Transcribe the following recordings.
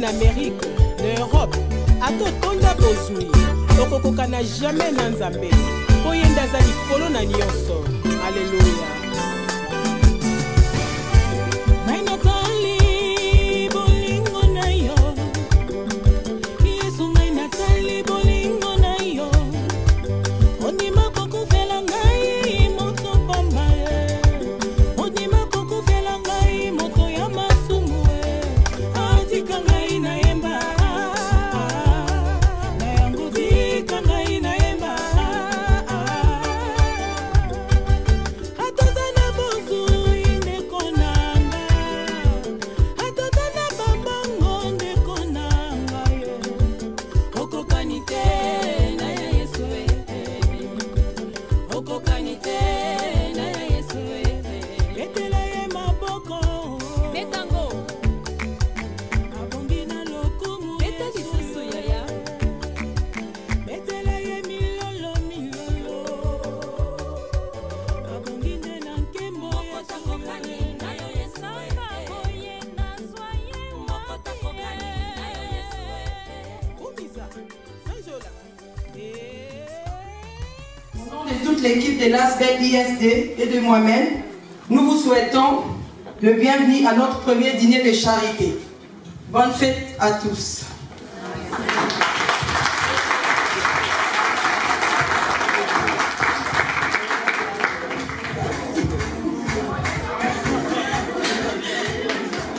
Amérique, l'Europe, à tout Tonda Bozui, Okokoka n'a jamais n'anzambe, Oyenda Zali Kolo na Nyonso, Alléluia. L'équipe de l'ASBEL ISD et de moi-même, nous vous souhaitons le bienvenu à notre premier dîner de charité. Bonne fête à tous.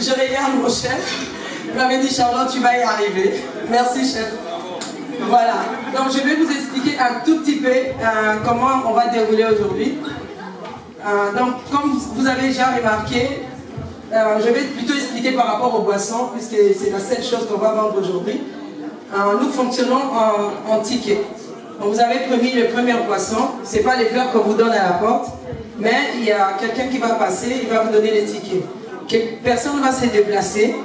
Je regarde mon chef. Il m'avait dit Charlotte, tu vas y arriver. Merci chef. Voilà, donc je vais vous expliquer un tout petit peu comment on va dérouler aujourd'hui. Donc comme vous avez déjà remarqué, je vais plutôt expliquer par rapport aux boissons, puisque c'est la seule chose qu'on va vendre aujourd'hui. Nous fonctionnons en ticket. Donc vous avez promis les premières boissons, ce n'est pas les fleurs qu'on vous donne à la porte, mais il y a quelqu'un qui va passer, il va vous donner les tickets. Personne ne va se déplacer,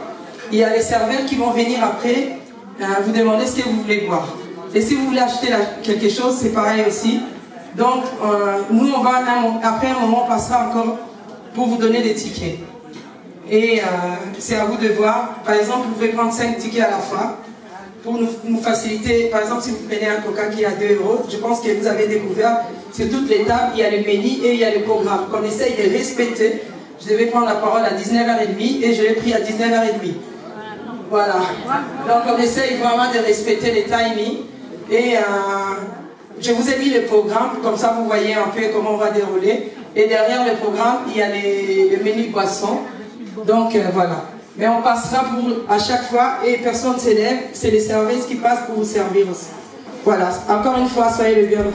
il y a les serveurs qui vont venir après, vous demandez ce que vous voulez boire. Et si vous voulez acheter quelque chose, c'est pareil aussi. Donc, nous, on va, après un moment, on passera encore pour vous donner des tickets. Et c'est à vous de voir. Par exemple, vous pouvez prendre 5 tickets à la fois pour nous faciliter. Par exemple, si vous prenez un coca qui est à 2 €, je pense que vous avez découvert sur toutes les tables, il y a le menu et il y a le programme qu'on essaye de respecter. Je devais prendre la parole à 19h30 et je l'ai pris à 19h30. Voilà. Donc on essaye vraiment de respecter les timings. Et je vous ai mis le programme, comme ça vous voyez un peu comment on va dérouler. Et derrière le programme, il y a le menu boisson. Donc voilà. Mais on passera à chaque fois et personne ne s'élève. C'est les services qui passent pour vous servir aussi. Voilà. Encore une fois, soyez le bienvenu.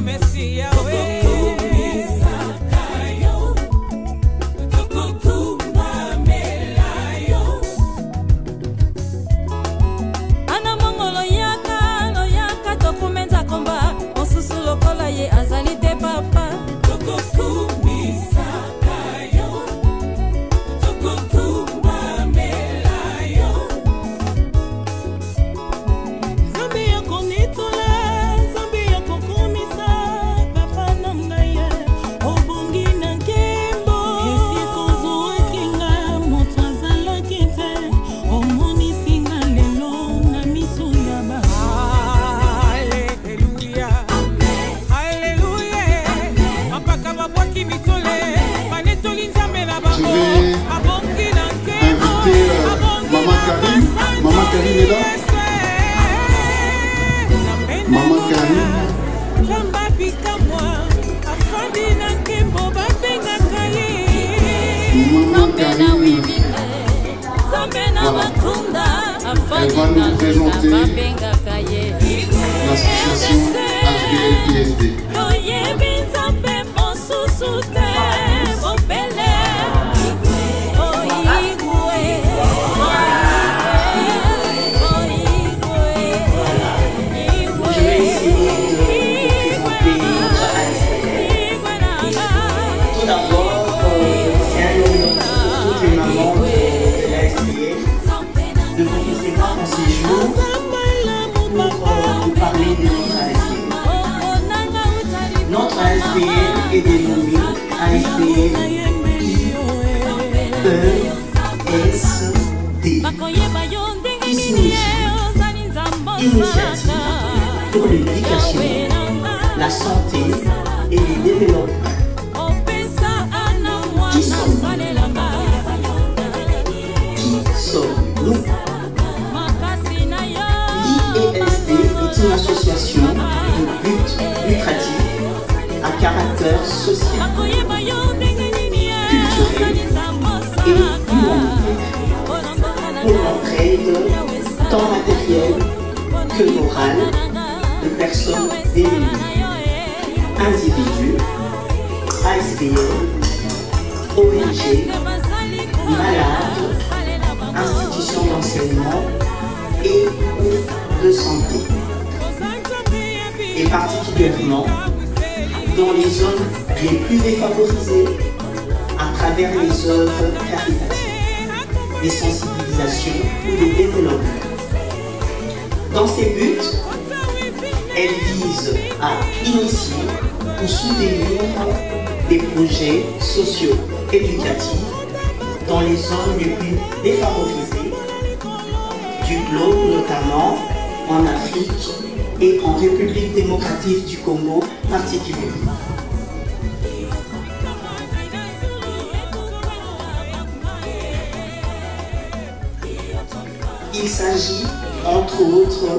Messia, Maman Karine est là. Maman Karine. Voilà. Elle va nous présenter l'association HBL-ISD. Notre ASBL est dénommée ASBL IESD, qui signifie Initiative pour l'éducation, la santé et le développement. Qui sommes-nous? L'IESD est une association de but lucratif à caractère social, culturel et humanitaire pour l'entraide tant matérielle que morale de personnes démunies, individus, ASBL, ONG, malades, institutions d'enseignement et de santé, et particulièrement dans les zones les plus défavorisées à travers les œuvres caritatives, des sensibilisations ou des développements. Dans ces buts, elles visent à initier ou soutenir des projets socio-éducatifs dans les zones les plus défavorisées du globe, notamment en Afrique et en République démocratique du Congo particulièrement. Il s'agit, entre autres,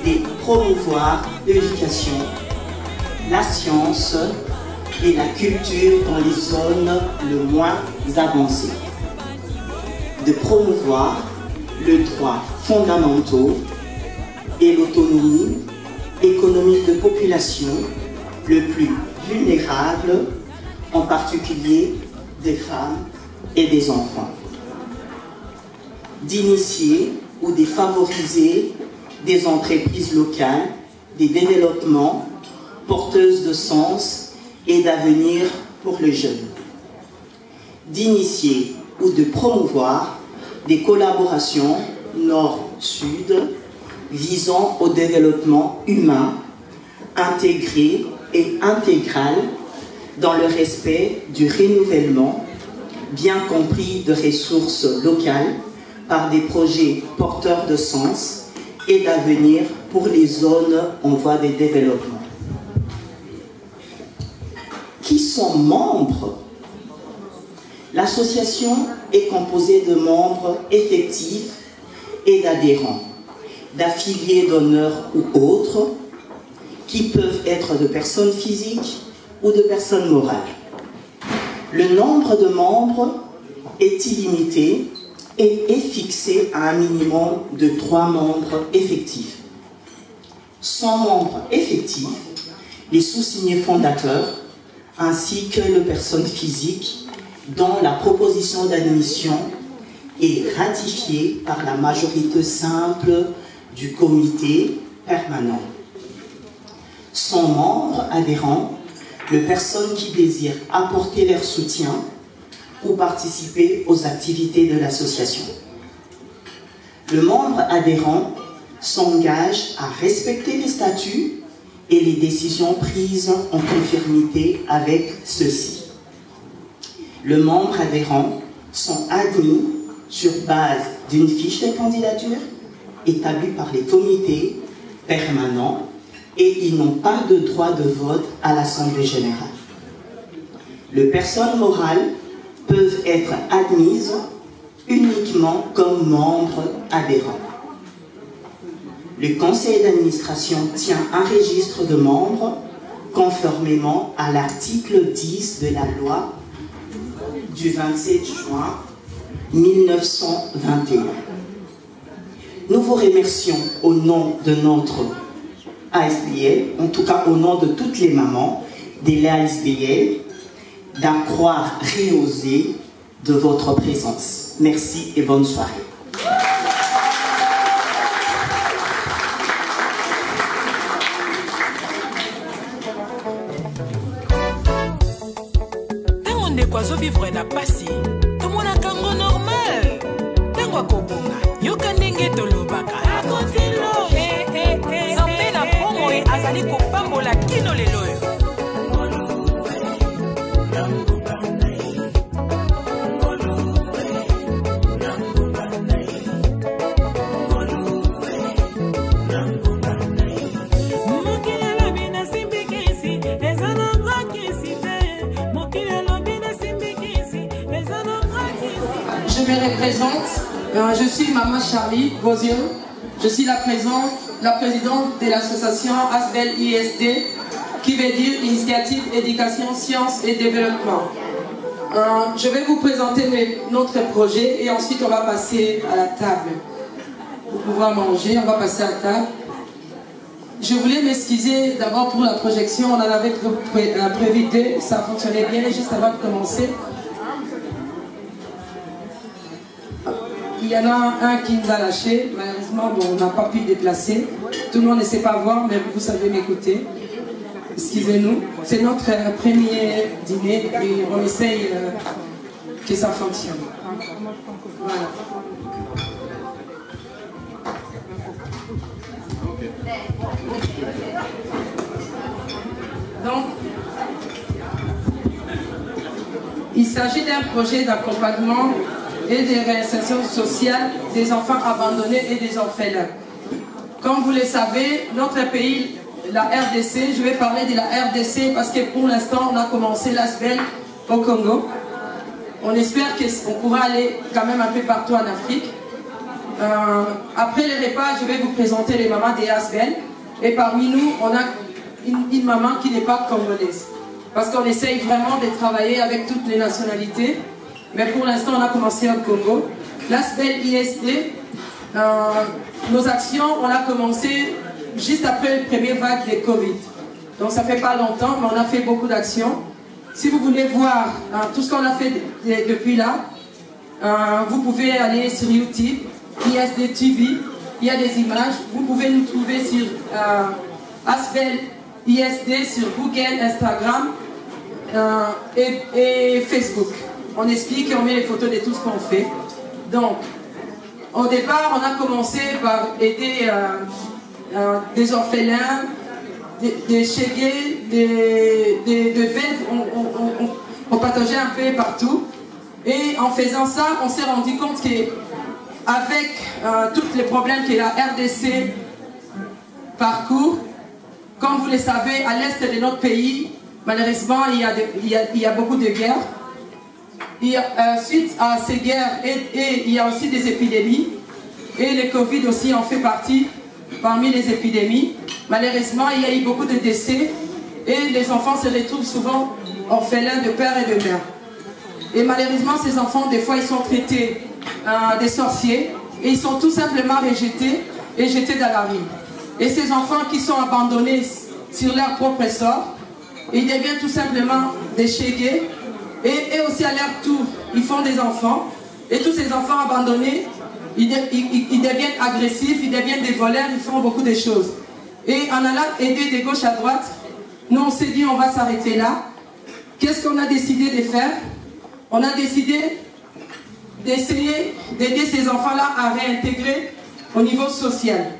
de promouvoir l'éducation, la science et la culture dans les zones les moins avancées, de promouvoir le droit fondamental et l'autonomie économique de populations les plus vulnérables, en particulier des femmes et des enfants, d'initier ou de favoriser des entreprises locales, des développements porteuses de sens et d'avenir pour les jeunes, d'initier ou de promouvoir des collaborations nord-sud visant au développement humain, intégré et intégral dans le respect du renouvellement, bien compris de ressources locales, par des projets porteurs de sens et d'avenir pour les zones en voie de développement. Qui sont membres? L'association est composée de membres effectifs et d'adhérents, d'affiliés d'honneur ou autres, qui peuvent être de personnes physiques ou de personnes morales. Le nombre de membres est illimité et est fixé à un minimum de 3 membres effectifs. Sans membres effectifs, les sous-signés fondateurs, ainsi que les personnes physiques dont la proposition d'admission est ratifiée par la majorité simple du comité permanent. Sans membres adhérents, les personnes qui désirent apporter leur soutien ou participer aux activités de l'association. Le membre adhérent s'engage à respecter les statuts et les décisions prises en conformité avec ceux-ci. Les membres adhérents sont admis sur base d'une fiche de candidature établie par les comités permanents et ils n'ont pas de droit de vote à l'Assemblée générale. Les personnes morales peuvent être admises uniquement comme membres adhérents. Le conseil d'administration tient un registre de membres conformément à l'article 10 de la loi du 27 juin 1921. Nous vous remercions au nom de notre ASBL, en tout cas au nom de toutes les mamans de l'ASBL, d'accroire rehaussé de votre présence. Merci et bonne soirée. vivre na pasi tomona kango normal tango akobonga yoka ndenge tolobaka akotilo zambe na bongo e azali kopambola kino lelo oyo. Je me représente, je suis Maman Charlie Bozio, je suis la présidente de l'association ASBL ISD, qui veut dire Initiative Éducation, Sciences et Développement. Je vais vous présenter notre projet et ensuite on va passer à la table. Pour pouvoir manger, on va passer à la table. Je voulais m'excuser d'abord pour la projection, on en avait prévu deux, ça fonctionnait bien juste avant de commencer. Il y en a un qui nous a lâché, malheureusement bon, on n'a pas pu déplacer. Tout le monde ne sait pas voir, mais vous savez m'écouter. Excusez-nous, c'est notre premier dîner et on essaye que ça fonctionne. Voilà. Donc, il s'agit d'un projet d'accompagnement et de réinsertion sociale des enfants abandonnés et des orphelins. Comme vous le savez, notre pays, la RDC, je vais parler de la RDC parce que pour l'instant, on a commencé l'ASBL au Congo. On espère qu'on pourra aller quand même un peu partout en Afrique. Après les repas, je vais vous présenter les mamans des ASBL. Et parmi nous, on a une maman qui n'est pas congolaise. Parce qu'on essaye vraiment de travailler avec toutes les nationalités. Mais pour l'instant, on a commencé au Congo. L'ASBL ISD, nos actions, on a commencé juste après la première vague de Covid. Donc ça fait pas longtemps, mais on a fait beaucoup d'actions. Si vous voulez voir tout ce qu'on a fait depuis là, vous pouvez aller sur YouTube, ISD TV, il y a des images. Vous pouvez nous trouver sur ASBL ISD, sur Google, Instagram et Facebook. On explique et on met les photos de tout ce qu'on fait. Donc, au départ, on a commencé par aider des orphelins, des chégués, des veuves. On partageait un peu partout. Et en faisant ça, on s'est rendu compte qu'avec tous les problèmes que la RDC parcourt, comme vous le savez, à l'est de notre pays, malheureusement, il y a beaucoup de guerres. Suite à ces guerres, il y a aussi des épidémies, et le Covid aussi en fait partie parmi les épidémies. Malheureusement, il y a eu beaucoup de décès, et les enfants se retrouvent souvent orphelins de père et de mère. Et malheureusement, ces enfants, des fois, ils sont traités des sorciers, et ils sont tout simplement rejetés et jetés dans la rue. Et ces enfants qui sont abandonnés sur leur propre sort, ils deviennent tout simplement des chégués. Et aussi à leur tour, ils font des enfants. Et tous ces enfants abandonnés, ils deviennent agressifs, ils deviennent des voleurs, ils font beaucoup de choses. Et en allant aider de gauche à droite, nous on s'est dit on va s'arrêter là. Qu'est-ce qu'on a décidé de faire? On a décidé d'essayer d'aider ces enfants-là à réintégrer au niveau social.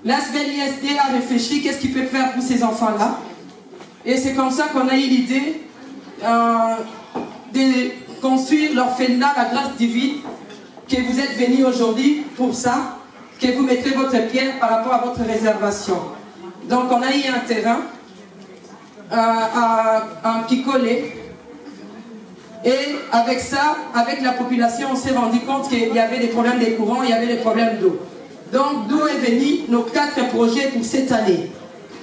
L'ASBL ISD a réfléchi qu'est-ce qu'il peut faire pour ces enfants-là. Et c'est comme ça qu'on a eu l'idée de construire l'orphelinat, la grâce divine, que vous êtes venus aujourd'hui pour ça, que vous mettrez votre pierre par rapport à votre réservation. Donc on a eu un terrain, un Kikole, Et avec ça, avec la population, on s'est rendu compte qu'il y avait des problèmes de courant, il y avait des problèmes d'eau. Donc d'où est venu nos 4 projets pour cette année.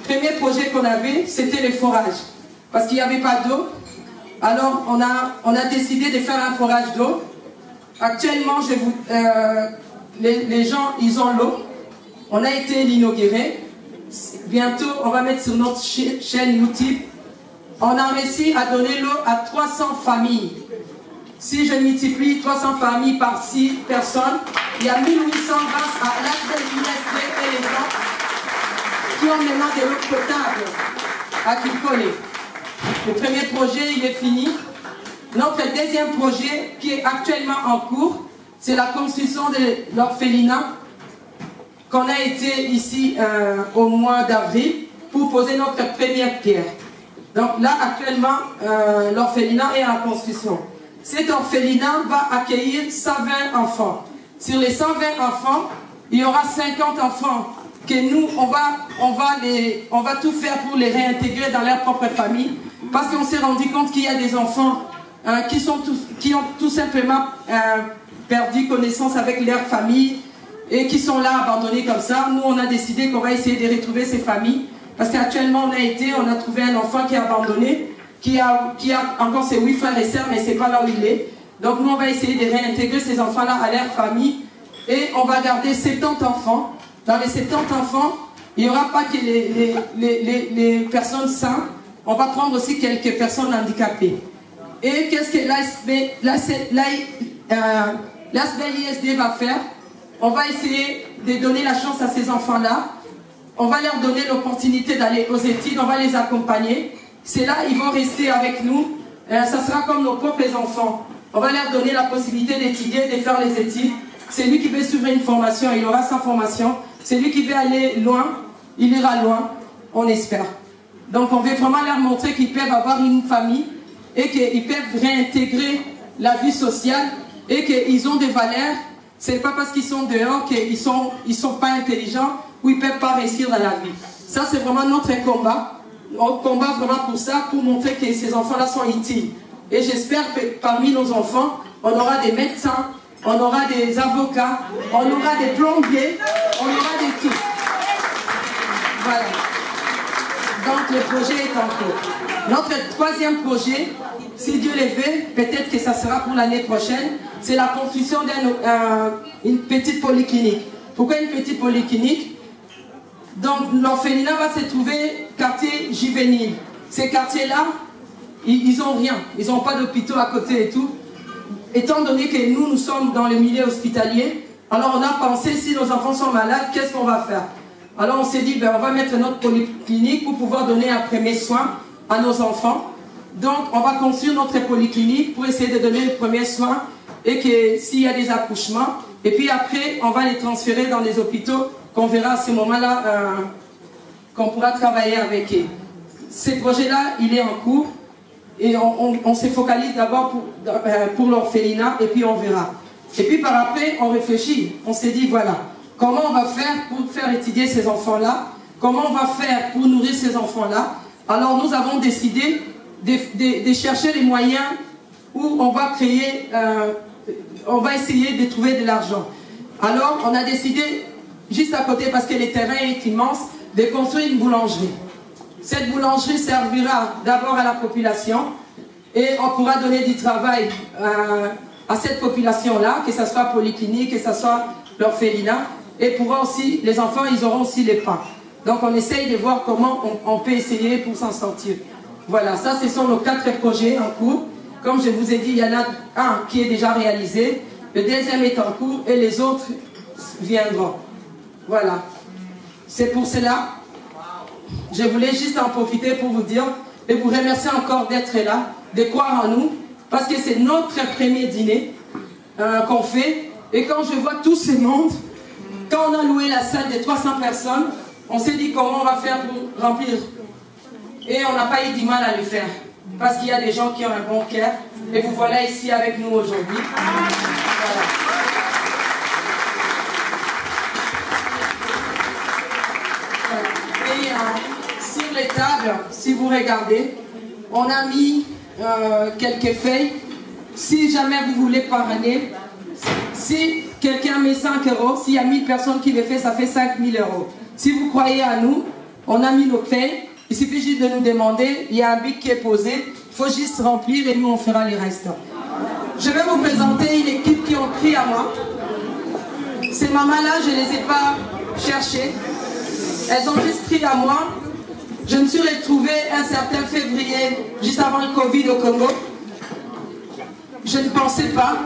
Premier projet qu'on avait, c'était les forages. Parce qu'il n'y avait pas d'eau. Alors on a décidé de faire un forage d'eau. Actuellement, les gens, ils ont l'eau. On a été l'inaugurer. Bientôt, on va mettre sur notre chaîne YouTube. On a réussi à donner l'eau à 300 familles. Si je multiplie 300 familles par 6 personnes, il y a 1800 grâce à l'ASBEL-ISD et les gens qui ont maintenant de l'eau potable à Kikole. Le premier projet, il est fini. Notre deuxième projet, qui est actuellement en cours, c'est la construction de l'orphelinat qu'on a été ici au mois d'avril pour poser notre première pierre. Donc là, actuellement, l'orphelinat est en construction. Cet orphelinat va accueillir 120 enfants. Sur les 120 enfants, il y aura 50 enfants que nous, on va tout faire pour les réintégrer dans leur propre famille. Parce qu'on s'est rendu compte qu'il y a des enfants qui ont tout simplement perdu connaissance avec leur famille et qui sont là abandonnés comme ça. Nous, on a décidé qu'on va essayer de retrouver ces familles. Parce qu'actuellement, on a trouvé un enfant qui est abandonné, qui a encore ses 8 frères et sœurs, mais c'est pas là où il est. Donc nous, on va essayer de réintégrer ces enfants-là à leur famille. Et on va garder 70 enfants. Dans les 70 enfants, il n'y aura pas que les personnes saines. On va prendre aussi quelques personnes handicapées. Et qu'est-ce que l'ASBEL-ISD va faire? On va essayer de donner la chance à ces enfants-là. On va leur donner l'opportunité d'aller aux études, on va les accompagner. C'est là, ils vont rester avec nous. Ça sera comme nos propres enfants. On va leur donner la possibilité d'étudier, de faire les études. C'est lui qui veut suivre une formation, il aura sa formation. C'est lui qui veut aller loin, il ira loin, on espère. Donc on veut vraiment leur montrer qu'ils peuvent avoir une famille et qu'ils peuvent réintégrer la vie sociale et qu'ils ont des valeurs. Ce n'est pas parce qu'ils sont dehors qu'ils sont pas intelligents ou ils ne peuvent pas réussir dans la vie. Ça, c'est vraiment notre combat. On combat vraiment pour ça, pour montrer que ces enfants-là sont utiles. Et j'espère que parmi nos enfants, on aura des médecins, on aura des avocats, on aura des plombiers, on aura des tout. Voilà. Donc le projet est en cours. Notre troisième projet, si Dieu le veut, peut-être que ça sera pour l'année prochaine, c'est la construction d'une petite polyclinique. Pourquoi une petite polyclinique? Donc l'orphelinat va se trouver quartier juvénile. Ces quartiers-là, ils n'ont rien. Ils n'ont pas d'hôpitaux à côté et tout. Étant donné que nous sommes dans le milieu hospitalier, alors on a pensé, si nos enfants sont malades, qu'est-ce qu'on va faire? Alors on s'est dit, on va mettre notre polyclinique pour pouvoir donner un premier soin à nos enfants. Donc on va construire notre polyclinique pour essayer de donner les premiers soins et que s'il y a des accouchements, et puis après on va les transférer dans les hôpitaux qu'on verra à ce moment-là, qu'on pourra travailler avec eux. Ce projet-là, il est en cours et on se focalise d'abord pour l'orphelinat et puis on verra. Et puis par après, on réfléchit, on s'est dit voilà, comment on va faire pour faire étudier ces enfants-là? Comment on va faire pour nourrir ces enfants-là? Alors nous avons décidé de chercher les moyens où on va créer, on va essayer de trouver de l'argent. Alors on a décidé, juste à côté, parce que le terrain est immense, de construire une boulangerie. Cette boulangerie servira d'abord à la population et on pourra donner du travail à cette population-là, que ce soit polyclinique, que ce soit l'orphelinat, et pourra aussi, les enfants, ils auront aussi les pains. Donc on essaye de voir comment on peut essayer pour s'en sortir. Voilà, ça ce sont nos 4 projets en cours. Comme je vous ai dit, il y en a un qui est déjà réalisé, le deuxième est en cours et les autres viendront. Voilà. C'est pour cela, je voulais juste en profiter pour vous dire et vous remercier encore d'être là, de croire en nous, parce que c'est notre premier dîner qu'on fait. Et quand je vois tout ce monde, quand on a loué la salle de 300 personnes, on s'est dit comment on va faire pour remplir. Et on n'a pas eu du mal à le faire, parce qu'il y a des gens qui ont un bon cœur. Et vous voilà ici avec nous aujourd'hui. Voilà. Et sur les tables, si vous regardez, on a mis quelques feuilles si jamais vous voulez parrainer, si quelqu'un met 5 €, s'il y a 1000 personnes qui le font, ça fait 5000 €. Si vous croyez à nous, on a mis nos clés. Il suffit juste de nous demander, il y a un bic qui est posé, il faut juste remplir et nous on fera les restes. Je vais vous présenter une équipe qui ont crié à moi. Ces mamans-là, je ne les ai pas cherchées. Elles ont juste crié à moi. Je me suis retrouvée un certain février, juste avant le Covid au Congo. Je ne pensais pas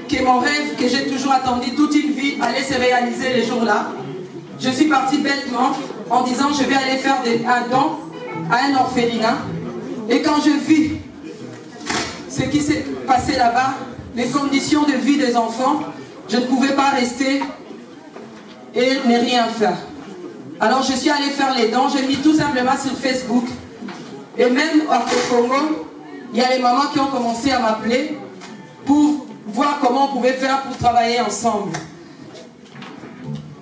que mon rêve, que j'ai toujours attendu toute une vie, allait se réaliser les jours-là. Je suis partie bêtement en disant je vais aller faire un don à un orphelinat. Et quand je vis ce qui s'est passé là-bas, les conditions de vie des enfants, je ne pouvais pas rester et ne rien faire. Alors je suis allée faire les dons, j'ai mis tout simplement sur Facebook. Et même au Congo, il y a les mamans qui ont commencé à m'appeler pour voir comment on pouvait faire pour travailler ensemble.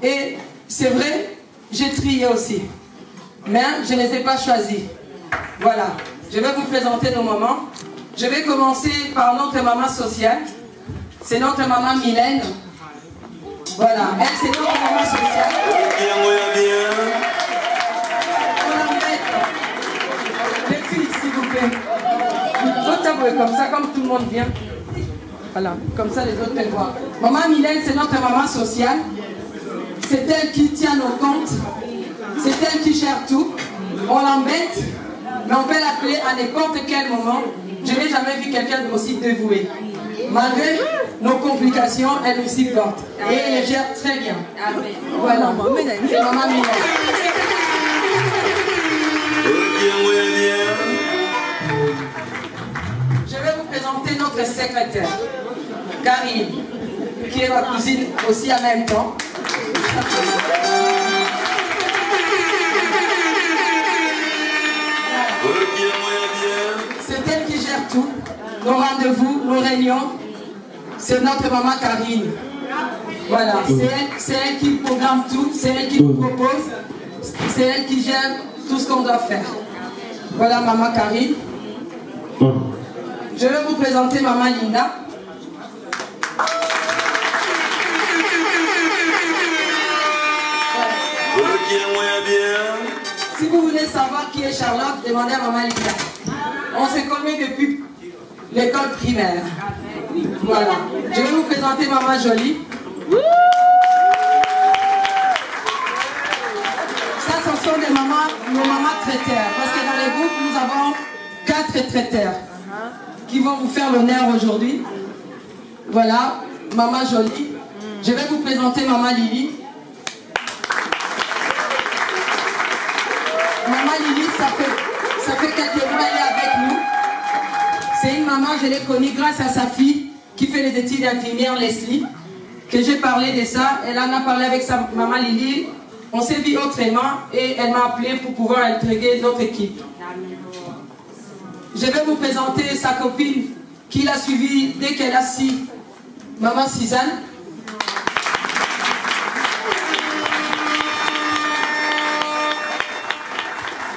Et c'est vrai, j'ai trié aussi. Mais je ne les ai pas choisis. Voilà, je vais vous présenter nos mamans. Je vais commencer par notre maman sociale. C'est notre maman Mylène. Voilà, elle c'est notre maman sociale. On la met. Les filles, s'il vous plaît. Comme ça, comme tout le monde vient. Voilà, comme ça les autres peuvent voir. Maman Mylène, c'est notre maman sociale. C'est elle qui tient nos comptes. C'est elle qui gère tout. On l'embête, mais on peut l'appeler à n'importe quel moment. Je n'ai jamais vu quelqu'un d'aussi dévoué. Malgré nos complications, elle nous supporte. Et elle les gère très bien. Voilà, c'est maman Mylène. Je vais vous présenter notre secrétaire, Karine, qui est ma cousine aussi en même temps. C'est elle qui gère tout, nos rendez-vous, nos réunions. C'est notre maman Karine. Voilà, c'est elle qui programme tout, c'est elle qui nous propose, c'est elle qui gère tout ce qu'on doit faire. Voilà maman Karine. Je vais vous présenter maman Linda. Si vous voulez savoir qui est Charlotte, demandez à maman Linda. On s'est connus depuis l'école primaire. Voilà. Je vais vous présenter maman Jolie. Ça, ce sont des mamans, nos mamans traiteurs. Parce que dans les groupes, nous avons 4 traiteurs qui vont vous faire l'honneur aujourd'hui. Voilà, maman Jolie. Je vais vous présenter maman Lily. Maman Lily, ça fait quelques mois, elle est avec nous. C'est une maman, je l'ai connue grâce à sa fille qui fait les études d'infirmière, Leslie, que j'ai parlé de ça. Elle en a parlé avec sa maman Lily. On s'est vu autrement et elle m'a appelé pour pouvoir intégrer notre équipe. Je vais vous présenter sa copine qui l'a suivie dès qu'elle a su, maman Suzanne.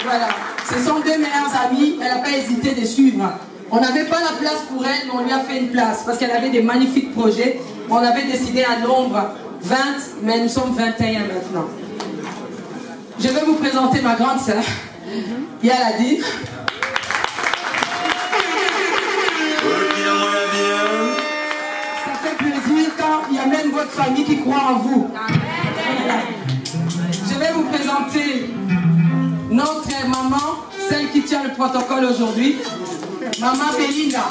Voilà, ce sont 2 meilleures amies, elle n'a pas hésité de suivre. On n'avait pas la place pour elle, mais on lui a fait une place parce qu'elle avait des magnifiques projets. On avait décidé à nombre 20, mais nous sommes 21 maintenant. Je vais vous présenter ma grande sœur, Yaladi. Ça fait plaisir quand il y a même votre famille qui croit en vous. Je vais vous présenter notre maman, celle qui tient le protocole aujourd'hui, maman Belinda.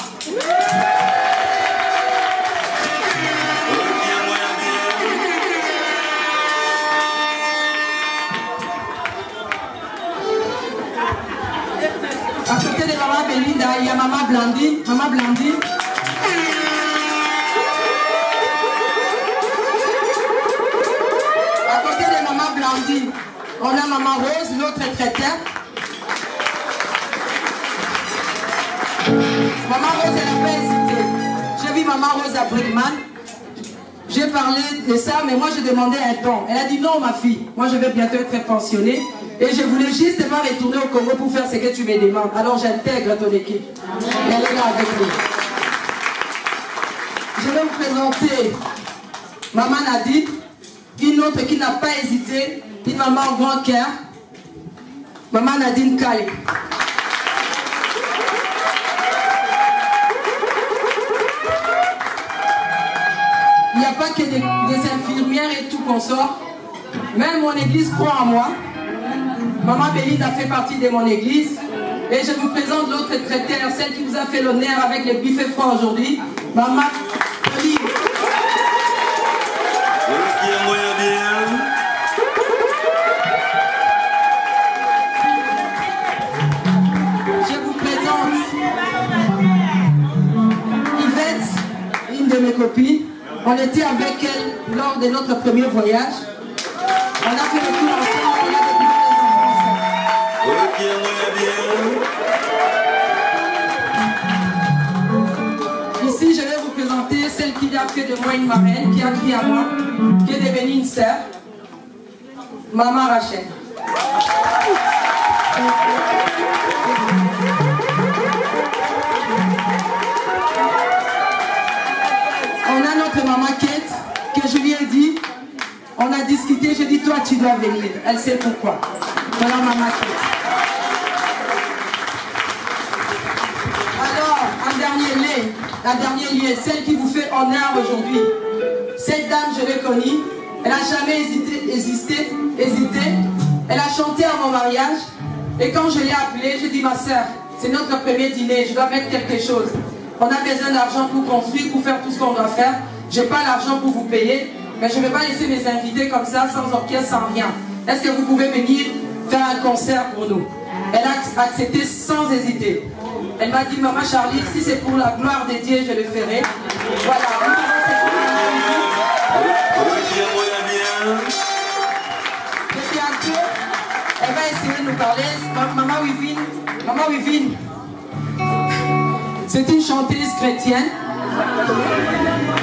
À côté de maman Belinda, il y a maman Blandine. Maman Blandine. À côté de maman Blandine, on a maman Rose, l'autre traiteur. Maman Rose, elle n'a pas hésité. J'ai vu maman Rose à Brickman. J'ai parlé de ça, mais moi j'ai demandé un don. Elle a dit non, ma fille. Moi je vais bientôt être pensionnée. Et je voulais justement retourner au Congo pour faire ce que tu me demandes. Alors j'intègre ton équipe. Et elle est là avec nous. vous présenter Maman Nadine, une autre qui n'a pas hésité, une maman au grand cœur, Maman Nadine Kaye. Il n'y a pas que des infirmières et tout qu'on sort. Même mon église croit en moi. Maman Béline a fait partie de mon église. Et je vous présente l'autre traitère, celle qui vous a fait l'honneur avec les buffets froids aujourd'hui. Maman Olive. Je vous présente Yvette, une de mes copines. On était avec elle lors de notre premier voyage. On a fait le tour ensemble, on a découvert les enfants. Ici, je vais vous présenter celle qui a fait de moi une marraine, qui a pris à moi, qui est devenue une sœur, Maman Rachel. On a notre maman Kate, que je lui ai dit, on a discuté, j'ai dit toi tu dois venir. Elle sait pourquoi. Voilà maman Kate. Alors, la dernière lieu, celle qui vous fait honneur aujourd'hui. Cette dame, je l'ai connue, elle n'a jamais hésité. Elle a chanté à mon mariage. Et quand je l'ai appelée, j'ai dit ma soeur, c'est notre premier dîner, je dois mettre quelque chose. On a besoin d'argent pour construire, pour faire tout ce qu'on doit faire. Je n'ai pas l'argent pour vous payer, mais je ne vais pas laisser mes invités comme ça, sans orchestre, sans rien. Est-ce que vous pouvez venir faire un concert pour nous? Elle a accepté sans hésiter. Elle m'a dit, Maman Charlie, si c'est pour la gloire de Dieu, je le ferai. Voilà. Et bientôt, elle va essayer de nous parler. Maman Wivine, c'est une chanteuse chrétienne.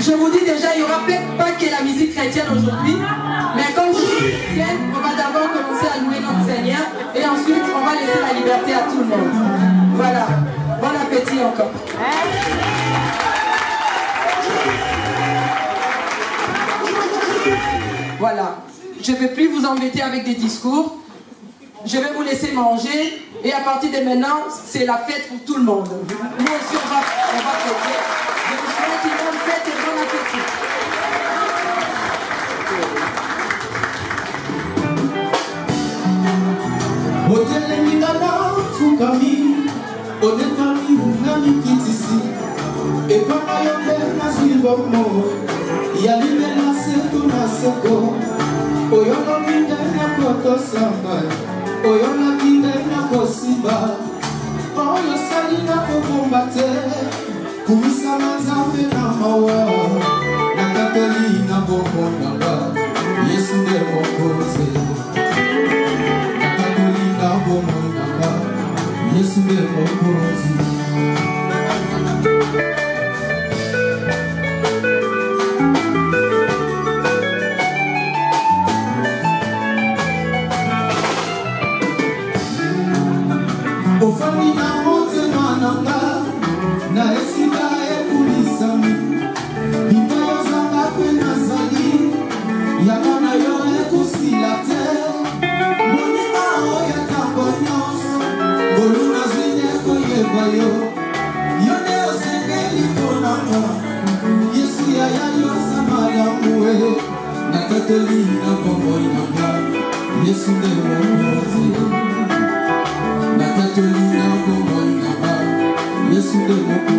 Je vous dis déjà, il n'y aura peut-être pas que la musique chrétienne aujourd'hui, mais comme je suis chrétienne, on va d'abord commencer à louer notre Seigneur et ensuite on va laisser la liberté à tout le monde. Voilà. Bon appétit encore. Voilà. Je ne vais plus vous embêter avec des discours. Je vais vous laisser manger et à partir de maintenant, c'est la fête pour tout le monde. Nous aussi, on va fêter. Je vous souhaite une bonne fête et bon appétit. Oyona kindena kosiba Oyo salina kokombate Kumisa manzambe na mawa Na Katolina bomonanga Yesu nde mokoze Na Katolina bomonanga Yesu nde mokoze Ofani na mote mananga Na esika ekulisami Bipayo zanga kwe nazali Yamana yo ekusilate Monima oya tambonyos Goluna zwine koyebayo Yone osengeli konanga Yesu ya yo samala mwe Na Katolina bomboinanga Yesu de mokoze Na Katolina bomoinaba Yesu de moko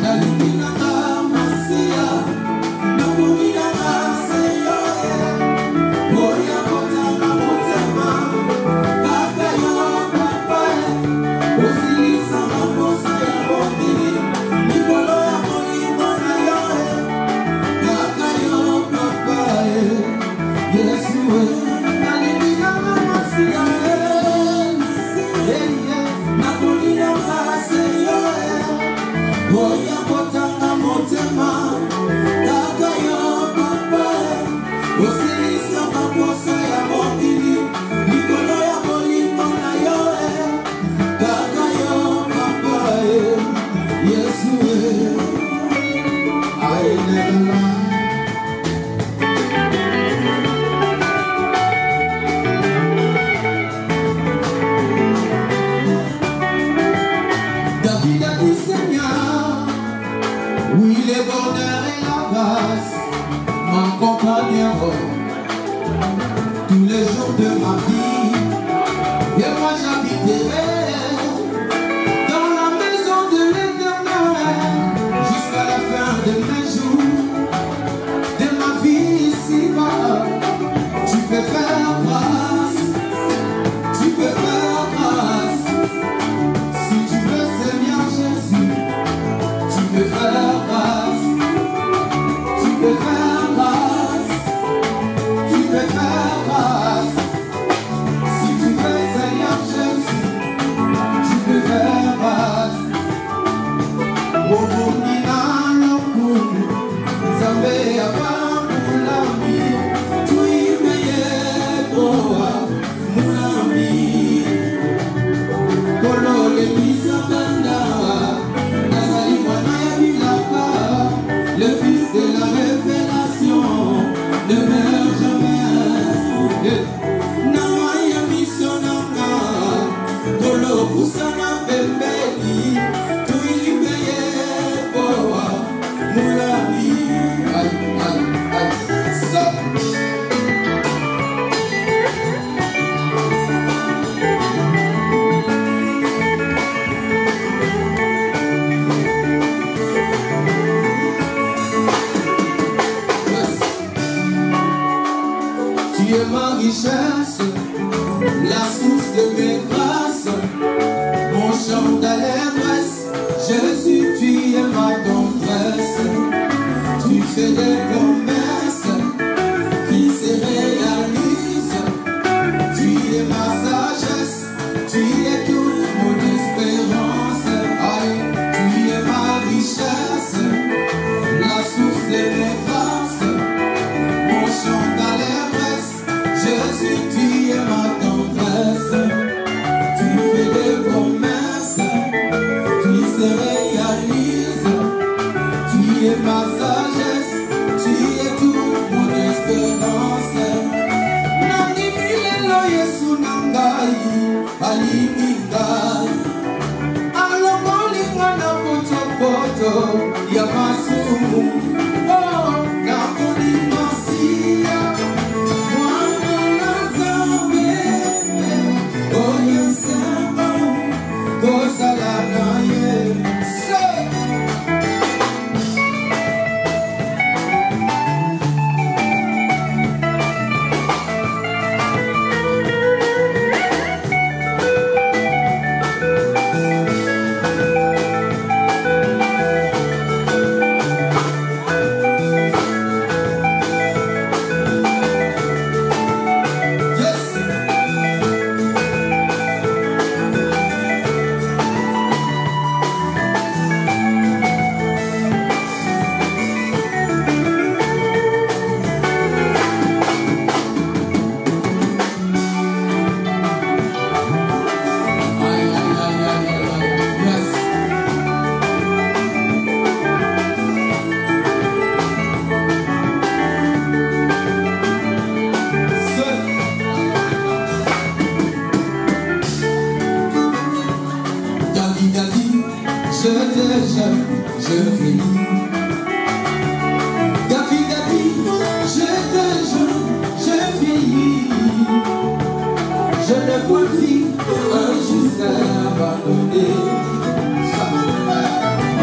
Nalingi nanga masia Nakomi nanga seyo Oya kotanga motema Kaka yo papa Osilisa makosa ya bondili Nikolo ya molimo na yo Kaka yo papa Yesu fidélité du Seigneur. Oui, le bonheur et la grâce m'accompagneront tous les jours de ma vie. Et moi j'habiterai dans la maison de l'Éternel jusqu'à la fin de mes jours. De ma vie ici-bas, tu peux faire grâce, tu peux faire grâce. Si tu veux, Seigneur Jésus, tu peux faire grâce, tu peux faire grâce, tu peux faire grâce. Si tu veux, Seigneur Jésus, tu peux faire grâce. Oh, Zambé a pas moulami, tu y meilleur droit, moulami. Kolo le misabanda, Nazali Mwana Bilaka, le fils de la révélation, ne meurt jamais. Namaya misonanga, Kolo kusama pembeli, tu y meilleur droit, moulami. Tu es ma richesse, la source de mes grâces, mon chant d'allégresse. Jésus, tu es ma tendresse. Tu fais des promesses qui se réalisent. Tu es ma sagesse, tu es toute mon espérance. Aïe, tu es ma richesse, la source de mes grâces, mon chant d'allégresse. Jésus, tu es ma tendresse. Tu fais des promesses qui se réalisent. Tu es ma sagesse, tu es toute mon espérance. Nani milelo Yesu nangai, alimi ngai. Alomolinga na poto poto ya masumu. Oh, na konimasia, mwana na zambe. Oh, yesema, kosala na Yesu. Je vieillis. David a dit, je vieillis. Je ne vois plus un juste abandonné.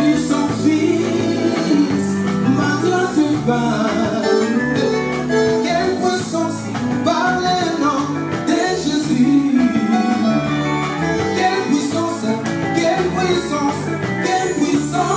Et son fils, ma grâce vaine. Quelle puissance par le nom de Jésus. Quelle puissance, quelle puissance, quelle puissance.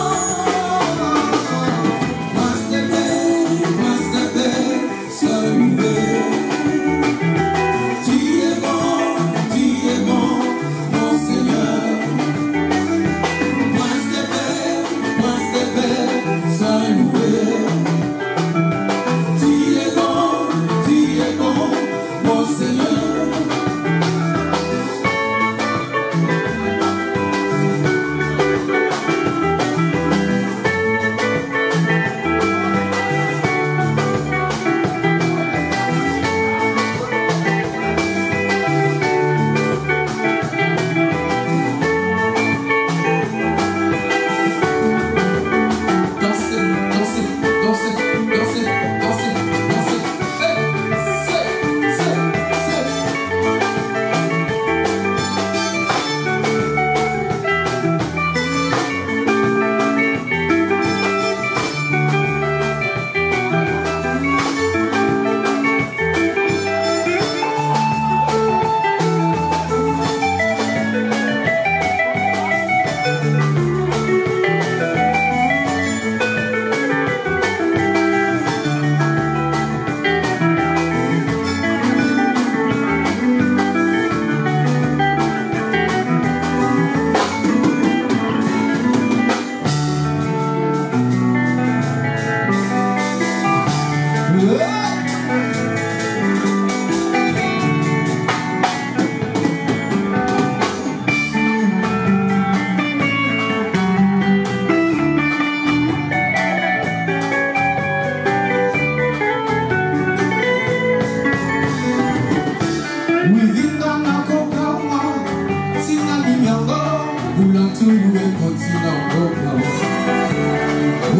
litulu ekotina mboka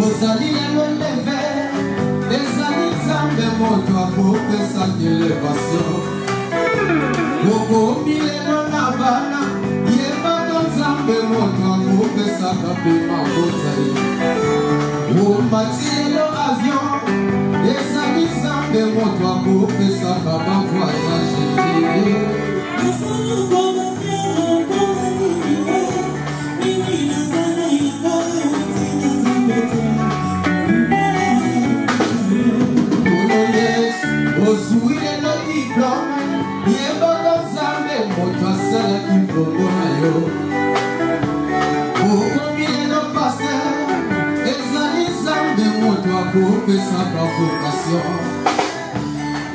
ozali lelo leve ezali nzambe moto akopesaki elevation okomi lelo na bana yebaka nzambe moto akopesaka mpe mabota ye omati lelo avion ezali nzambe moto akopesaka bavoyage ozwi lelo diplome yebaka nzambe moto asalaki bongo na yo okomi lelo paster ezali nzambe moto akopesaka vocation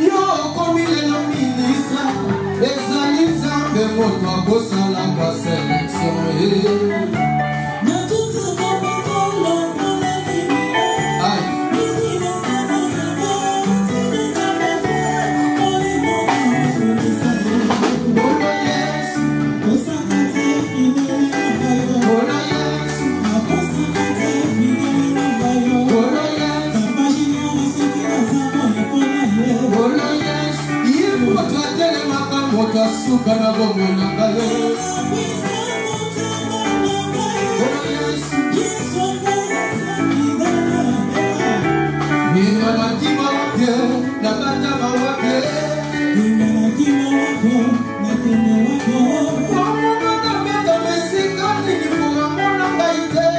yo okomi lelo ministre ezali nzambe moto akosalaka selection suka na bongo na ngayo nina matima wapye na batama wapye nina matima wapye na tene wapye wamunga na meta mesika nini kuwa mona ngaite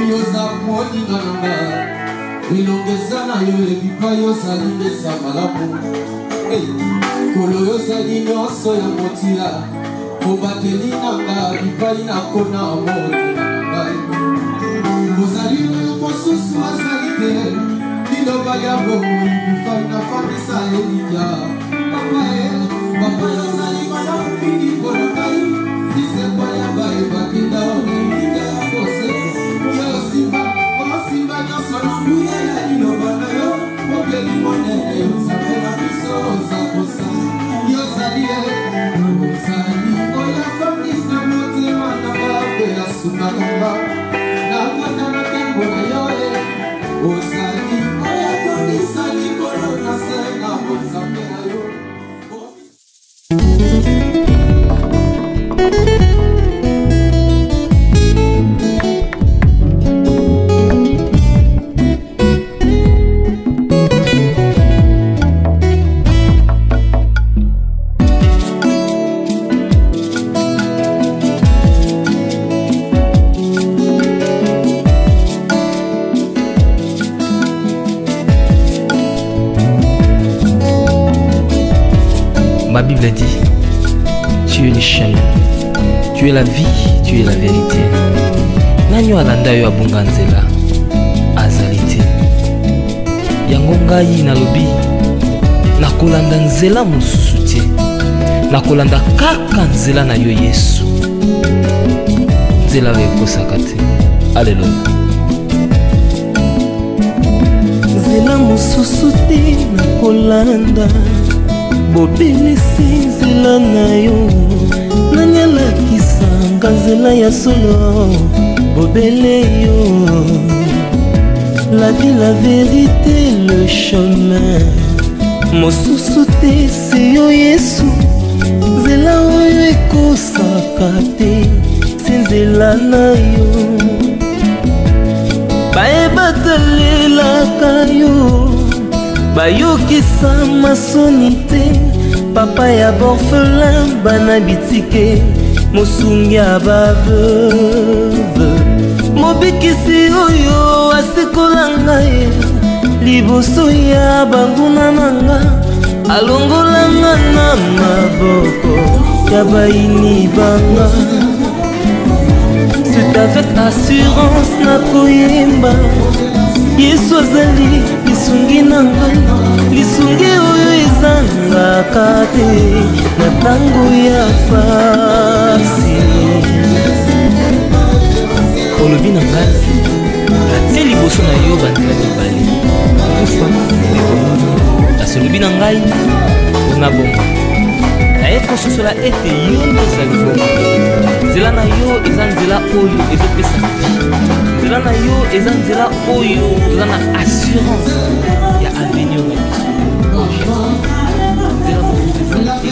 yoza moninga nanga ilongeza na yo ebipa yozali eza malamu kolo yozali nyonso ya motila mobateli nanga bipai nakona moninga nanga ozali mosusu azali te liloba ya bomoi bifai na famisa elikia papa yozali malamu mingi mpona ngai lisekwa ya baye bakenda oninga ya bose yosimba osimba nyonso na mbuya ya liloba na yo obieli monene yozapela biso ozakosa yozali ozali oya famisa motema na babe ya suma nanga nakota na tembo na yo ozali oya famisa likolo na se na ozambe na yo. Ma Bible dit, tu es le chemin, tu es la vie, tu es la vérité. Nanyo alanda yo abunga nzela azalite. Yango ngai nalobi nakolanda nzela mosusu te. Nakolanda kaka nzela na yo Yesu. Nzela ekosaka te. Alléluia. Nzela mosusu te nakolanda. Bobelisi nzela na yo nanyalakisanga nzela ya solo bobele yo. La vie, la vérité, le chemin mosusu te se yo Yesu. Nzela oyo ekosaka te se nzela na yo. Bayebatalelaka yo bayokisa masoni te papa ya borfelin bana bitike mosungi ya baveuve mobikisi oyo asikola ngai liboso ya banguna nanga alongolanga na maboko ya baini banga. C'est avec assurance nakoyemba Yesu azali lisungi na ngai lisungi oyo ezangaka te na ntango ya pasi. Olobi na ngai atie liboso na yo bandela mibale kufa kasi olobi na ngai mpona bongo naye kososola ete yo nde ozali bongo. Nzela na yo eza nzela oyo ezopesa vie. Nzela na yo eza nzela oyo toza na assurance ya avenir na biso. Nzela mosusu eza te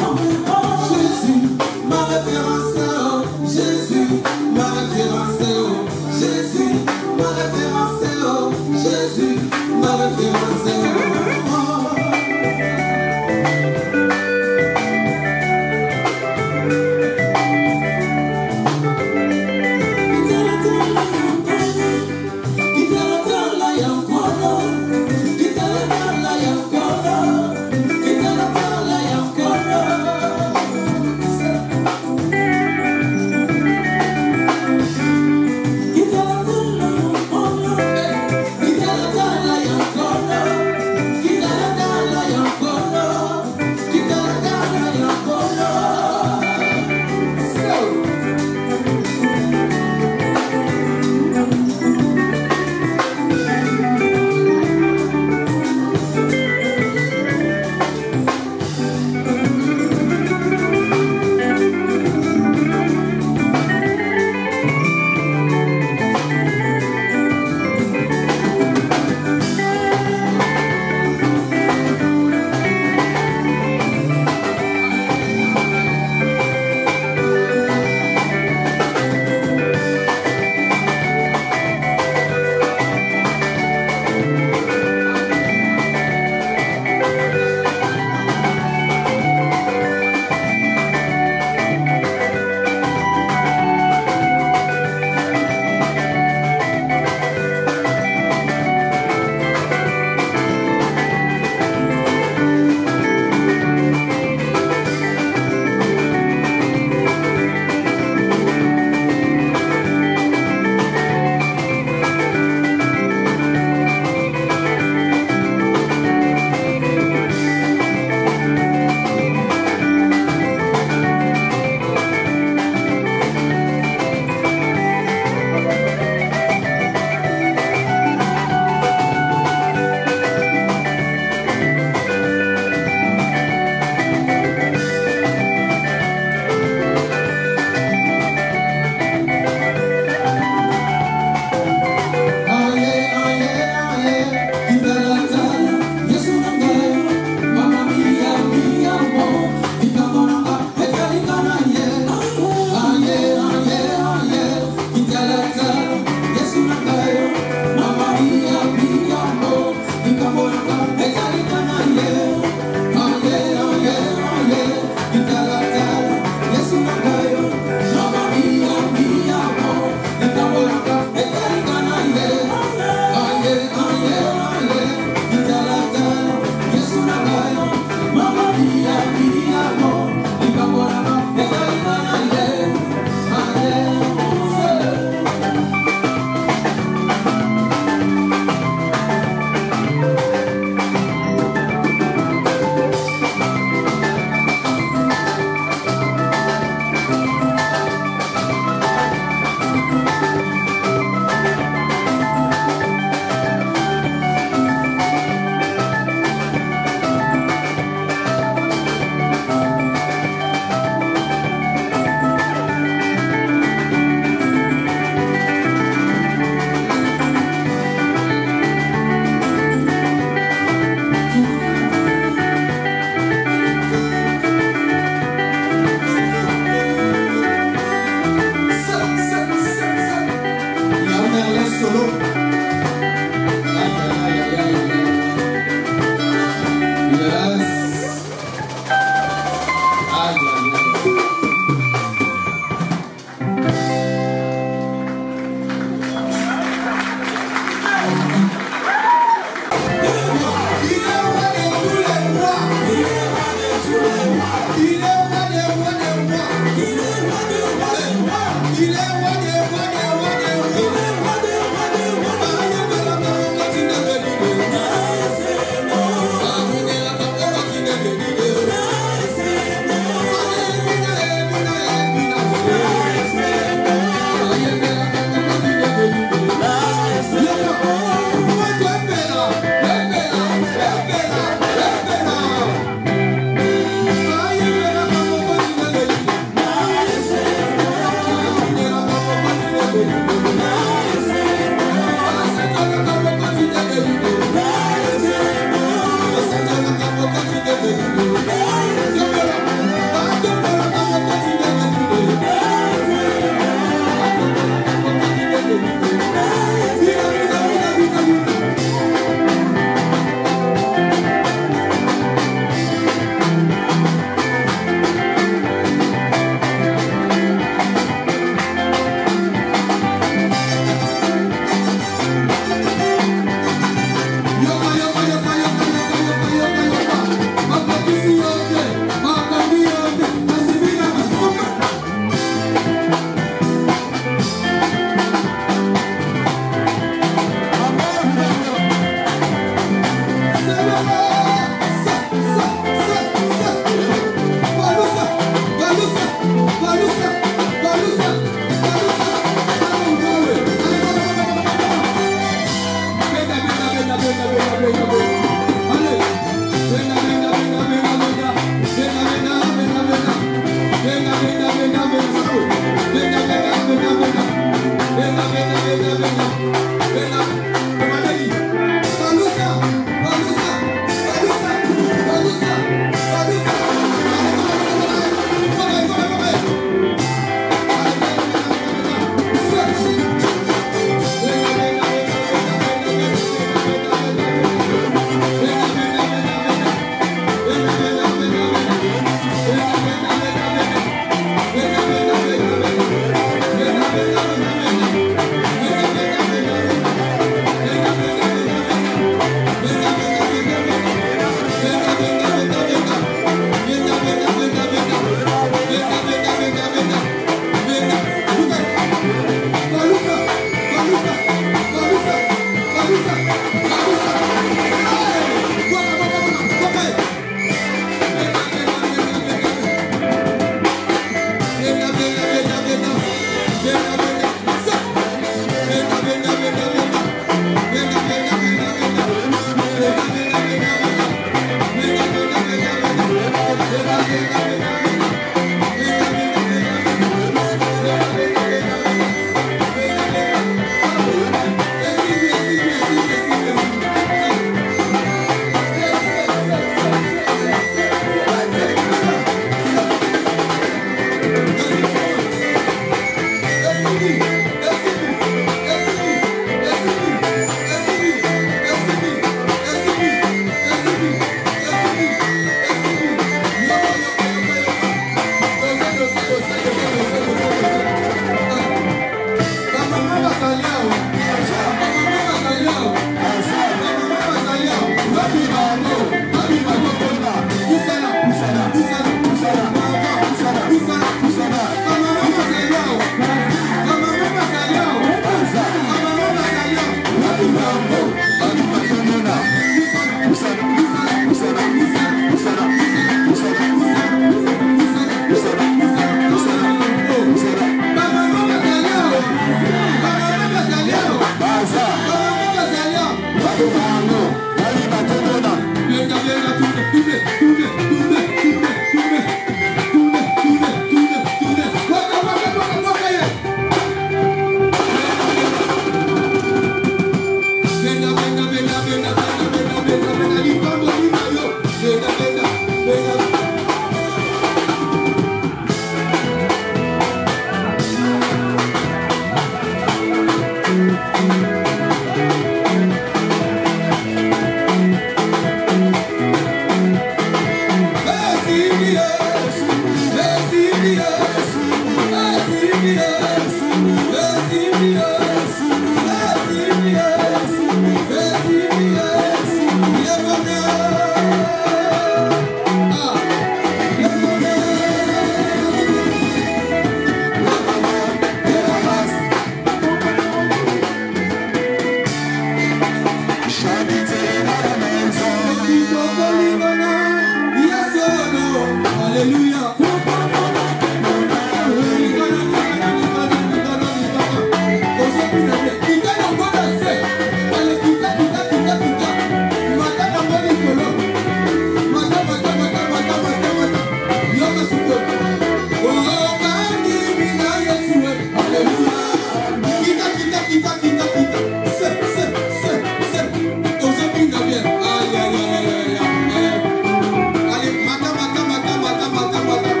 Allez, mata, mata, mata, mata, mata, mata.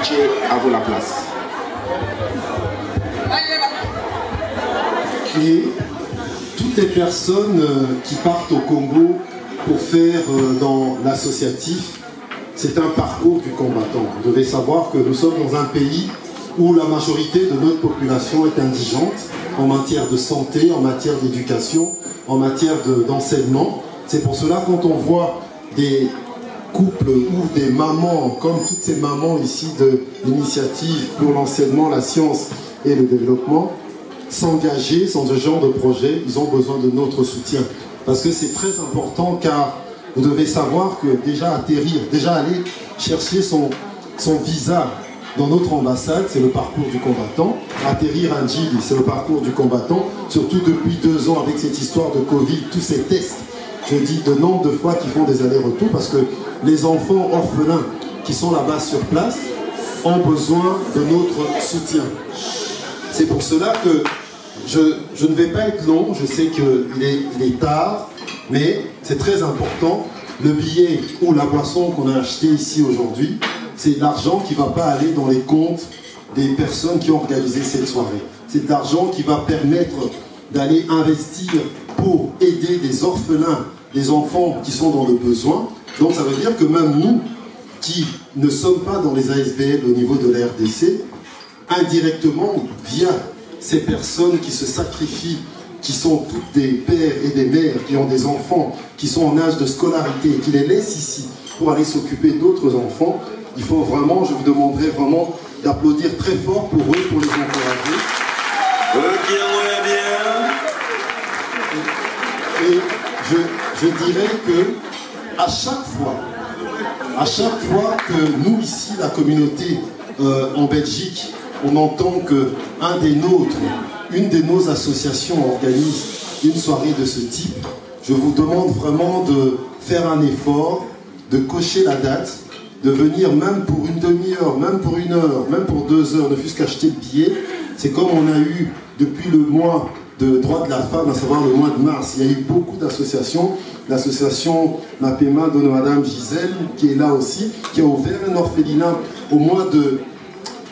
Mathieu, à vous la place. Et toutes les personnes qui partent au Congo pour faire dans l'associatif, c'est un parcours du combattant. Vous devez savoir que nous sommes dans un pays où la majorité de notre population est indigente en matière de santé, en matière d'éducation, en matière d'enseignement. C'est pour cela quand on voit des couples ou des mamans, comme toutes ces mamans ici de l'initiative pour l'enseignement, la science et le développement, s'engager dans ce genre de projet, ils ont besoin de notre soutien. Parce que c'est très important, car vous devez savoir que déjà atterrir, déjà aller chercher son visa dans notre ambassade, c'est le parcours du combattant. Atterrir à Ndjili, c'est le parcours du combattant. Surtout depuis 2 ans avec cette histoire de Covid, tous ces tests. Je dis de nombre de fois qu'ils font des allers-retours parce que les enfants orphelins qui sont là-bas sur place ont besoin de notre soutien. C'est pour cela que je ne vais pas être long, je sais qu'il est tard, mais c'est très important. Le billet ou la boisson qu'on a acheté ici aujourd'hui, c'est de l'argent qui ne va pas aller dans les comptes des personnes qui ont organisé cette soirée. C'est de l'argent qui va permettre d'aller investir pour aider des orphelins, des enfants qui sont dans le besoin. Donc ça veut dire que même nous, qui ne sommes pas dans les ASBL au niveau de la RDC, indirectement, via ces personnes qui se sacrifient, qui sont toutes des pères et des mères, qui ont des enfants, qui sont en âge de scolarité, et qui les laissent ici pour aller s'occuper d'autres enfants, il faut vraiment, je vous demanderai vraiment d'applaudir très fort pour eux, pour les encourager. Et je dirais que à chaque fois que nous ici, la communauté en Belgique, on entend qu'un des nôtres, une de nos associations organise une soirée de ce type, je vous demande vraiment de faire un effort, de cocher la date, de venir même pour une demi-heure, même pour 1 heure, même pour 2 heures, ne fût-ce qu'acheter le billet. C'est comme on a eu depuis le mois de droits de la femme, à savoir le mois de mars, il y a eu beaucoup d'associations. L'association Mapema de Madame Gisèle, qui est là aussi, qui a ouvert un orphelinat au mois de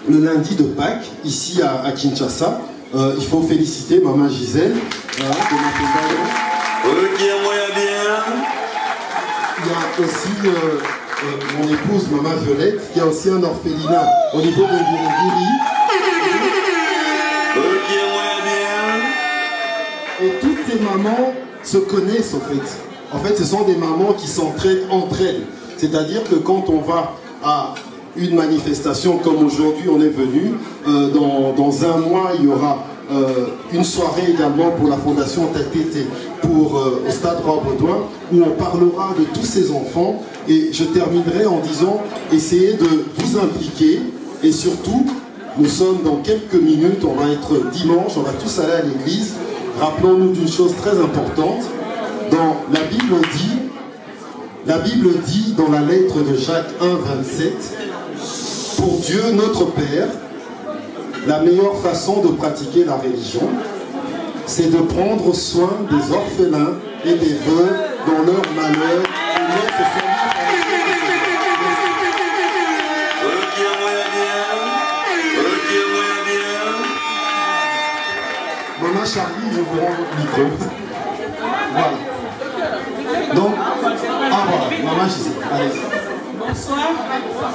le lundi de Pâques, ici à Kinshasa. Il faut féliciter Maman Gisèle. Voilà, il y a aussi mon épouse Maman Violette, qui a aussi un orphelinat au niveau de Ngiri. Et toutes ces mamans se connaissent en fait. En fait, ce sont des mamans qui s'entraident entre elles. C'est-à-dire que quand on va à une manifestation comme aujourd'hui, on est venu, dans 1 mois, il y aura une soirée également pour la Fondation Tatété, pour au Stade Roi-Baudouin, où on parlera de tous ces enfants. Et je terminerai en disant, essayez de vous impliquer, et surtout, nous sommes dans quelques minutes, on va être dimanche, on va tous aller à l'église. Rappelons-nous d'une chose très importante. Dans la Bible dit dans la lettre de Jacques 1,27, pour Dieu notre Père, la meilleure façon de pratiquer la religion, c'est de prendre soin des orphelins et des veuves dans leur malheur. Maman Charlie, je vous rends votre micro. Voilà. Donc, voilà, Maman Gisèle, allez-y. Bonsoir.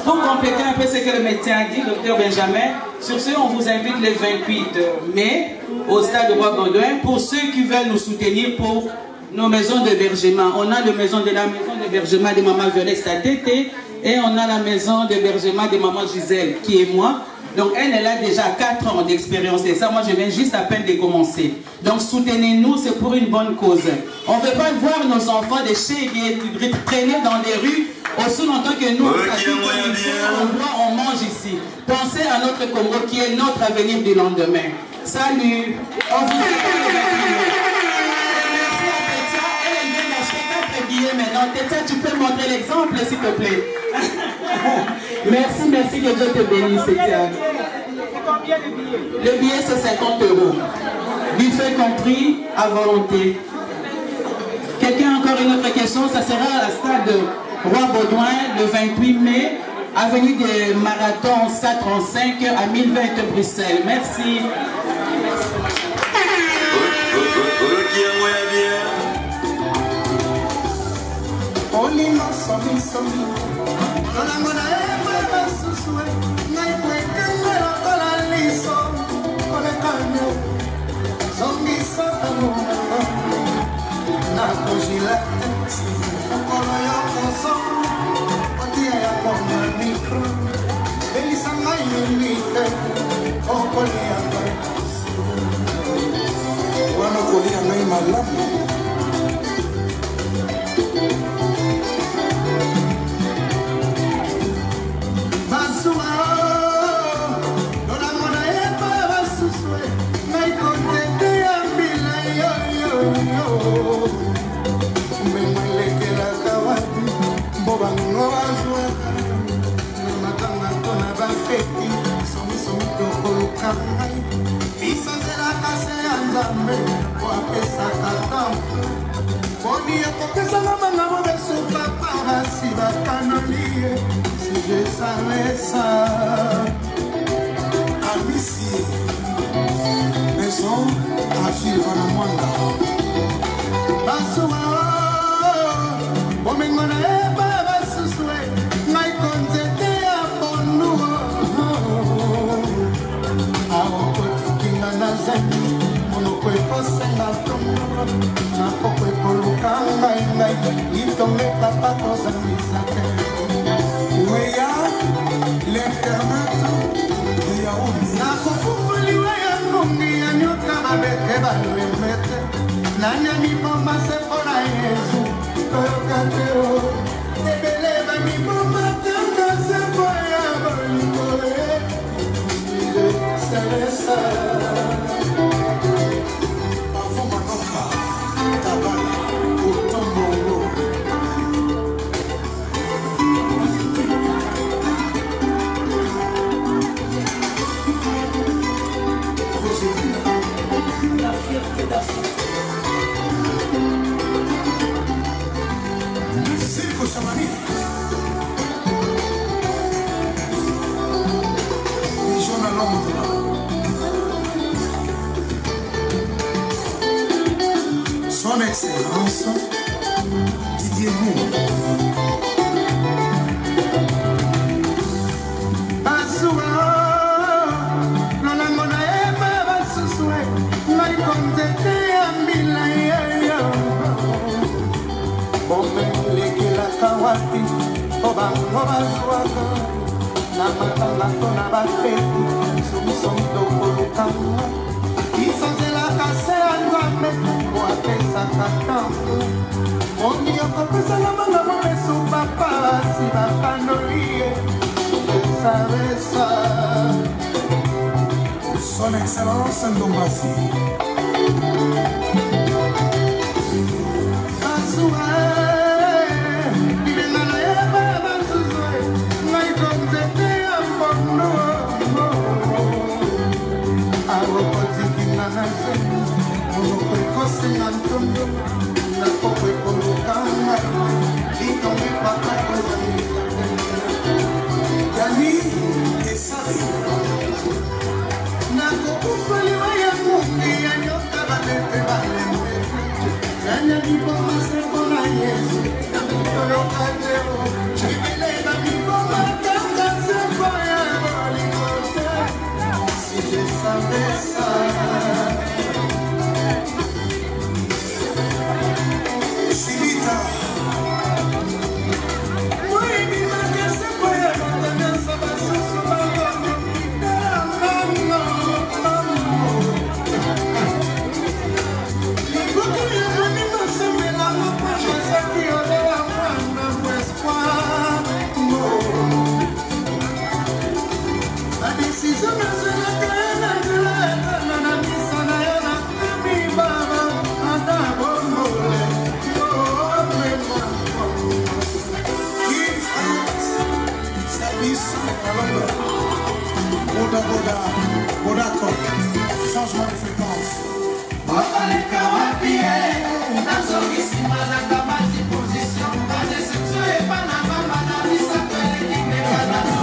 Pour compléter un peu ce que le médecin a dit, docteur Benjamin, sur ce, on vous invite le 28 mai au stade de Roi-Baudouin pour ceux qui veulent nous soutenir pour nos maisons d'hébergement. On a la maison d'hébergement de Maman Violette Tatété et on a la maison d'hébergement de Maman Gisèle, qui est moi. Donc elle a déjà 4 ans d'expérience et ça, moi je viens juste à peine de commencer. Donc soutenez-nous, c'est pour une bonne cause. On ne veut pas voir nos enfants des chégués traîner dans les rues aussi longtemps que nous, on boit, on mange ici. Pensez à notre Congo qui est notre avenir du lendemain. Salut. On vous merci à Tétia, elle vient d'acheter 4 billets maintenant. Tétia, tu peux montrer l'exemple s'il te plaît. Merci, que Dieu te bénisse, Tétia. Combien le billet? Le billet c'est 50 €. Buffet compris, à volonté. Quelqu'un a encore une autre question? Ça sera à la stade Roi-Baudouin le 28 mai avenue des Marathons 135 à 1020 Bruxelles. Merci. Si je savais ça, Amici, maison, Achille Vanamwanda. Basua, Bomengona Eba Basusue, my conzete Abonu. Aokotikinga na zemi, monokwepo senga tomo, napokwepo lukanga ingai, itome papa kozamisake. Weya, l'internat, weya uni. Nakofufuliwe ya mungi ya nyoka babeke balemete. Nanya mibomba sepona Yesu, toyokateo. Ebele ba mibomba tanga sepoya bolingoe. Kusile selesa. Bafuma noka, tabana, utombongo. La fierté d'Afrique. Circo Chamani. Mission à Londres. Son Excellence Didier Moore. Son Excellence Ndombasi. Changement de fréquence. Position, pas de sexe et pas la maman, la vie, ça peut être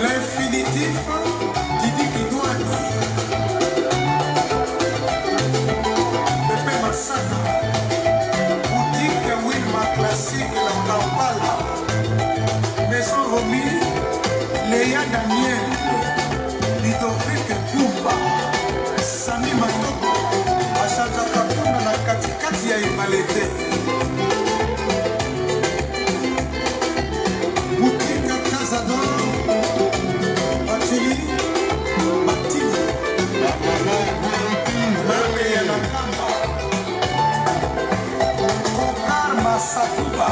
L'infinitif Didi Kidouane, Pepe Massaka, boutique Wilma Classique, la Kampala, Maison Romy, Léa Daniel, Ludovic Kumba, Sami Matoko, Achaka Kapuna na katikati ya Imalete. Boutique Casador, Batili, Batili, Mame ya Nakamba, Kokar Masatuba.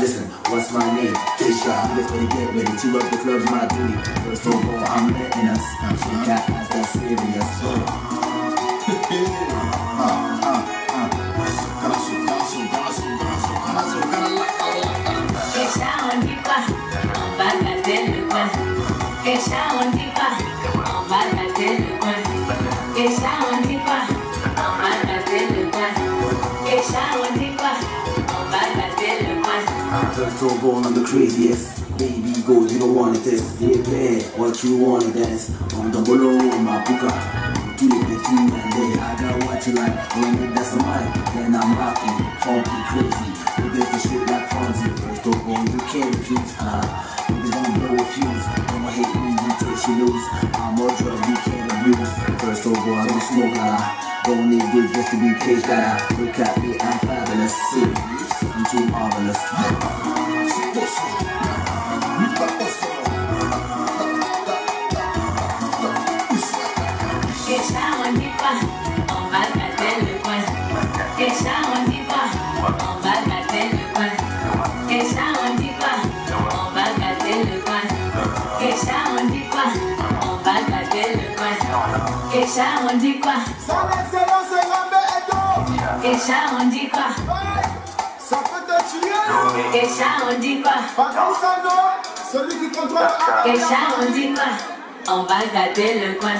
Listen, what's my name? shot. Let's better get ready to rock the club's my duty. First of all, I'm letting us. She got eyes that's serious. on dit quoi? On va gâter le coin. Kecha, on dit quoi? On va gâter le coin. Kecha, on dit quoi? On va gâter le coin. Kecha, on dit quoi? On va gâter le coin. First of all, I'm the craziest. Baby goes, you don't want it this. Yeah, bad, what you want to dance. On the bolo, my puka. To the between and there, I got what you like. When it that's mine, then I'm rocking, funky, crazy. Niggas the shit like Fonzie. First of all, you can't refuse. Niggas don't blow a fuse. Don't hate me, you take she lose. I'm a drug you can't abuse. First of all, I don't smoke a lot. Don't need this just to be caged out. Look at me, I'm fabulous. See, I'm too marvelous. Kecha, on dit quoi? On va gâter le coin. Kecha, on dit quoi? On va gâter le coin. Kecha, on dit quoi? On va gâter le coin. Kecha, on dit quoi? On va gâter le coin. Kecha, on dit quoi? Son excellence Rambe Edo. Kecha, on dit quoi? Ça peut te tuer. Kecha, on dit quoi? Patrice Sano, celui qui contrôle. Kecha, on dit quoi? On va gâter le coin.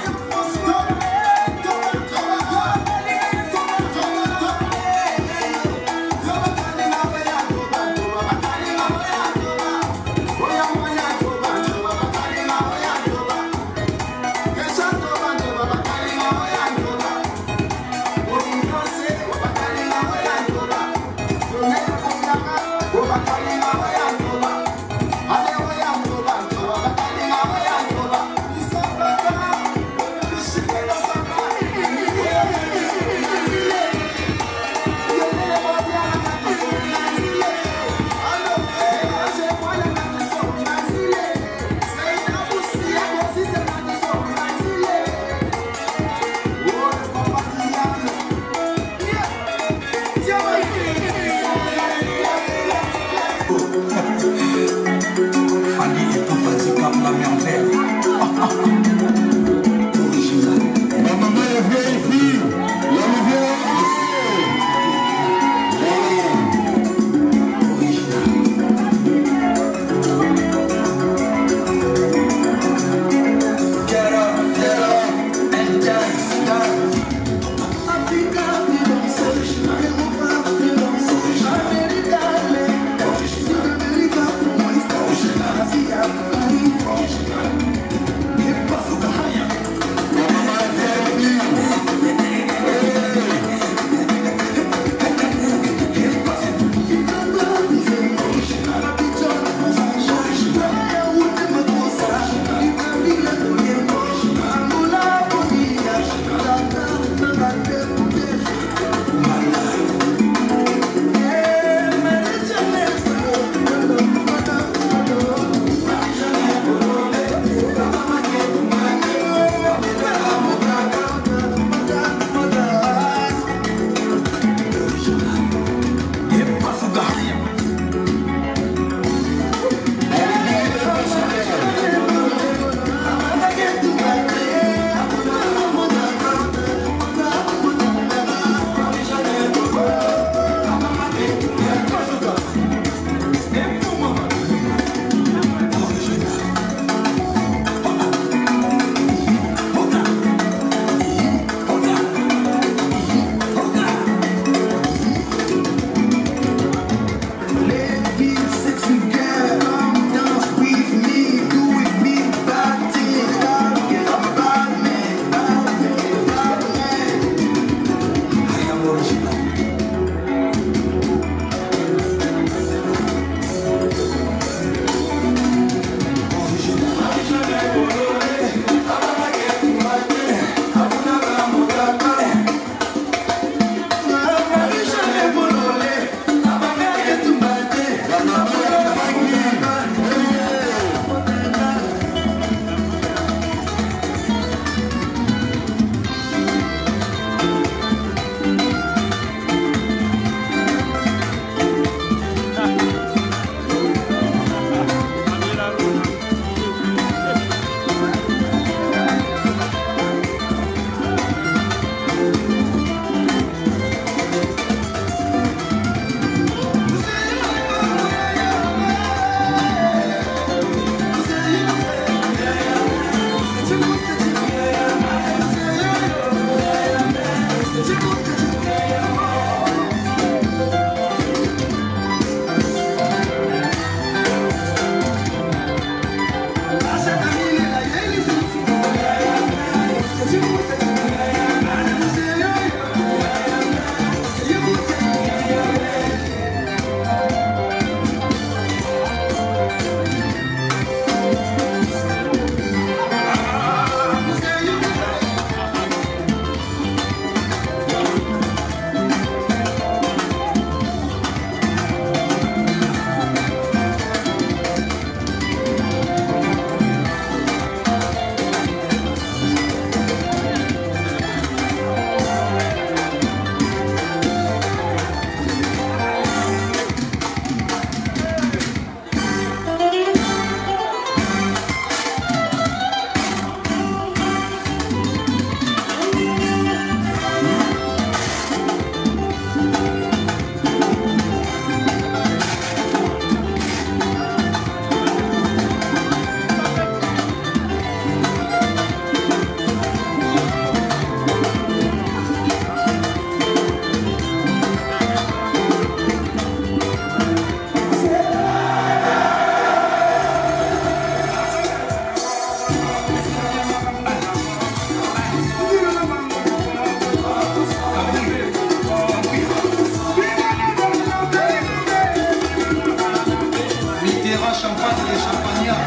de Champagnat,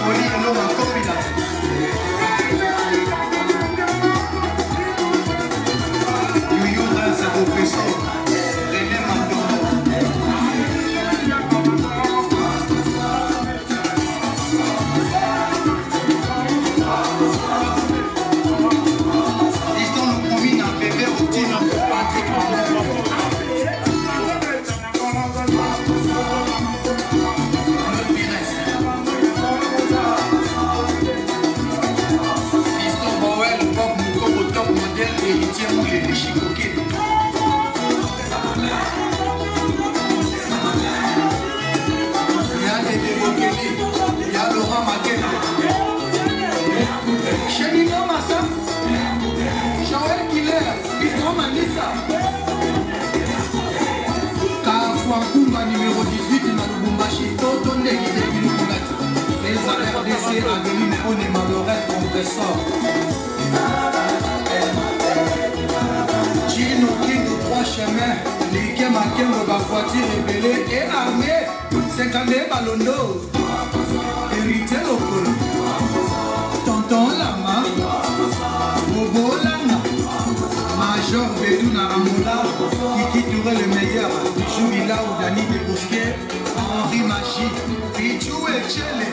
Oli Eloma Kopila. Yuyu Prince Professeur, René Mandono. Disons le premier à bébé routine, Patrick Mandono. Héritier Moulé, Chicoquet. Il y a des Bébokeli, il y a Laurent Maquet. Chénino Massa, Joël Killer, Bistro Manissa. Kafouan Kumba numéro 18, Malubumbashi, Toto Ndegi de Bilubulati. Les RDC, Adeline Onema, Lorette, Compressor. Gino King de 3 chemins, Liké Makengo, Bafoiti, Rebellé et armé, 50 Balondo, Héritier Lokolo, Tonton Lama, Bobo Lana, Major Bedouna Amoula, Kiki Touré le meilleur, Pichou Villa ou Dani de Bousquet, Henri Machi, Pichou et Tchele,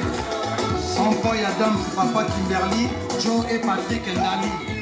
Sampoy Adams, Papa Kimberly, Joe et Patrick Ndali.